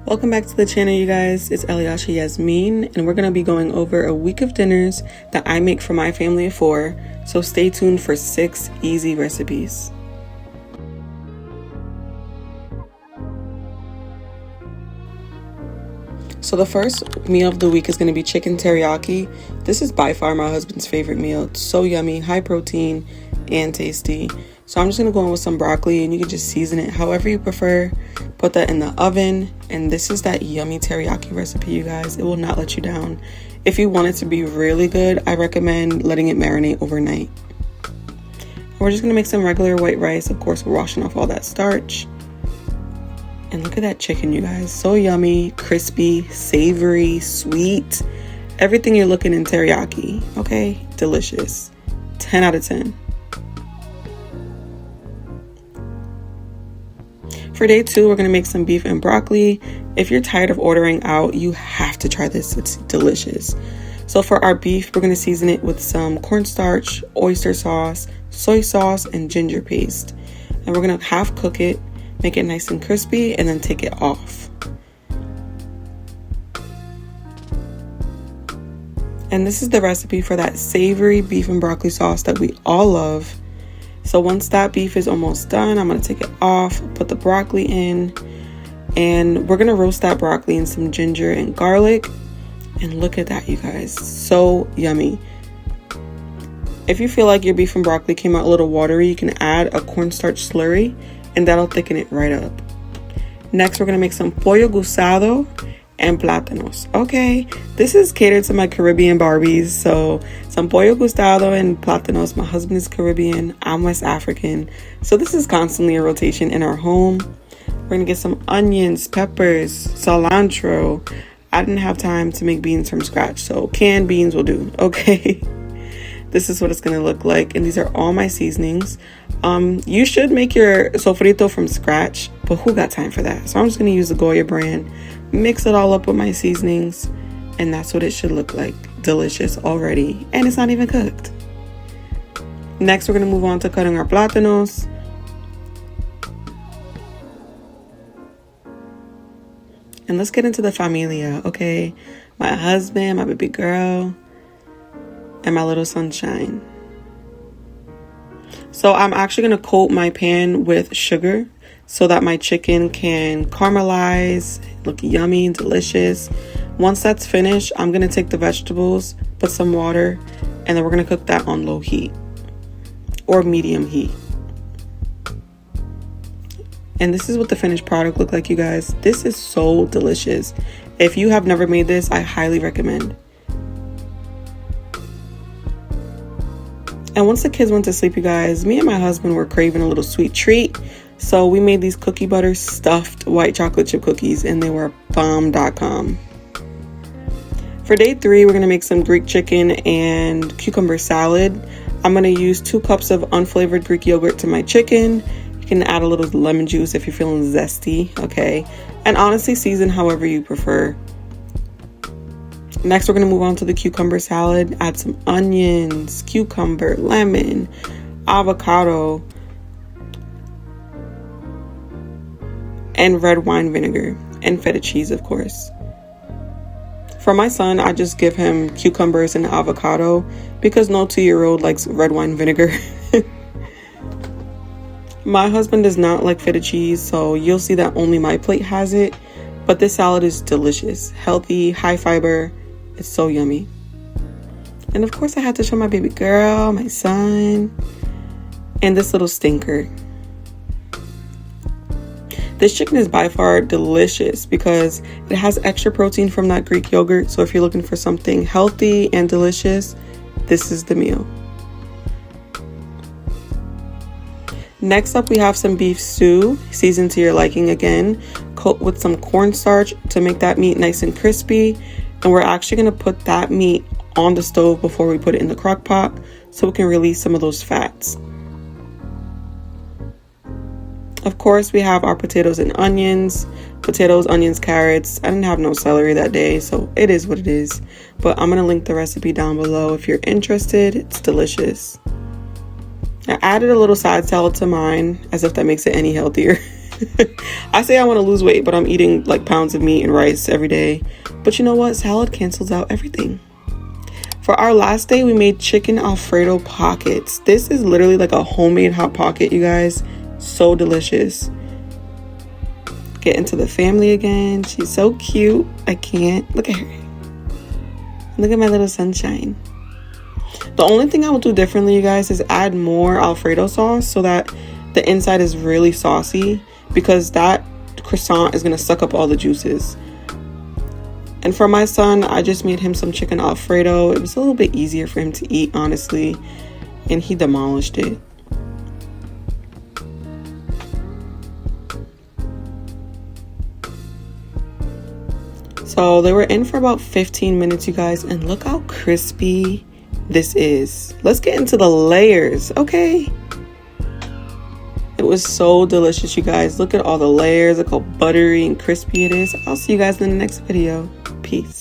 Welcome back to the channel, you guys. It's Eliasha Yasmin, and we're going to be going over a week of dinners that I make for my family of 4. So stay tuned for 6 easy recipes. So the first meal of the week is going to be chicken teriyaki. This is by far my husband's favorite meal. It's so yummy, high protein, and tasty. So I'm just going to go in with some broccoli, and you can just season it however you prefer. Put that in the oven, and this is that yummy teriyaki recipe, you guys. It will not let you down. If you want it to be really good, I recommend letting it marinate overnight. We're just going to make some regular white rice. Of course, we're washing off all that starch. And look at that chicken, you guys. So yummy, crispy, savory, sweet. Everything you're looking in teriyaki, okay? Delicious. 10 out of 10. For day 2, we're going to make some beef and broccoli. If you're tired of ordering out, you have to try this. It's delicious. So for our beef, we're going to season it with some cornstarch, oyster sauce, soy sauce, and ginger paste. And we're going to half cook it, make it nice and crispy, and then take it off. And this is the recipe for that savory beef and broccoli sauce that we all love. So once that beef is almost done, I'm going to take it off, put the broccoli in, and we're going to roast that broccoli in some ginger and garlic. And look at that, you guys. So yummy. If you feel like your beef and broccoli came out a little watery, you can add a cornstarch slurry, and that'll thicken it right up. Next, we're going to make some Pollo Guisado and plátanos. Okay, this is catered to my Caribbean Barbies. So some Pollo Guisado and plátanos. My husband is Caribbean, I'm West African, so this is constantly a rotation in our home. We're gonna get some onions, peppers, cilantro. I didn't have time to make beans from scratch, so canned beans will do. Okay. This is what it's gonna look like, and these are all my seasonings. You should make your sofrito from scratch, but who got time for that? So I'm just gonna use the Goya brand, mix it all up with my seasonings, and that's what it should look like. Delicious already, and it's not even cooked. Next, we're gonna move on to cutting our plátanos. And let's get into the familia, okay? My husband, my baby girl, and my little sunshine. So I'm actually going to coat my pan with sugar so that my chicken can caramelize, look yummy and delicious. Once that's finished, I'm going to take the vegetables, put some water, and then we're going to cook that on low heat or medium heat. And this is what the finished product looked like, you guys. This is so delicious. If you have never made this, I highly recommend. And once the kids went to sleep, you guys, me and my husband were craving a little sweet treat. So we made these cookie butter stuffed white chocolate chip cookies, and they were bomb.com. For day 3, we're going to make some Greek chicken and cucumber salad. I'm going to use 2 cups of unflavored Greek yogurt to my chicken. You can add a little lemon juice if you're feeling zesty, okay? And honestly, season however you prefer. Next, we're going to move on to the cucumber salad. Add some onions, cucumber, lemon, avocado, and red wine vinegar, and feta cheese, of course. For my son, I just give him cucumbers and avocado because no 2-year-old likes red wine vinegar. My husband does not like feta cheese, so you'll see that only my plate has it. But this salad is delicious, healthy, high fiber. It's so yummy. And of course, I had to show my baby girl, my son, and this little stinker. This chicken is by far delicious because it has extra protein from that Greek yogurt. So if you're looking for something healthy and delicious, this is the meal. Next up, we have some beef stew, seasoned to your liking again. Coat with some cornstarch to make that meat nice and crispy. And we're actually going to put that meat on the stove before we put it in the crock pot so we can release some of those fats. Of course, we have our potatoes and onions. Potatoes, onions, carrots. I didn't have no celery that day, so it is what it is. But I'm going to link the recipe down below if you're interested. It's delicious. I added a little side salad to mine, as if that makes it any healthier. I say I want to lose weight, but I'm eating like pounds of meat and rice every day. But you know what? Salad cancels out everything. For our last day, we made chicken Alfredo pockets. This is literally like a homemade hot pocket, you guys. So delicious. Get into the family again. She's so cute. I can't. Look at her. Look at my little sunshine. The only thing I will do differently, you guys, is add more Alfredo sauce so that the inside is really saucy, because that croissant is going to suck up all the juices. And for my son, I just made him some chicken Alfredo. It was a little bit easier for him to eat, honestly, and he demolished it. So they were in for about 15 minutes, you guys, and look how crispy this is. Let's get into the layers, okay? It was so delicious, you guys. Look at all the layers. Look how buttery and crispy it is. I'll see you guys in the next video. Peace.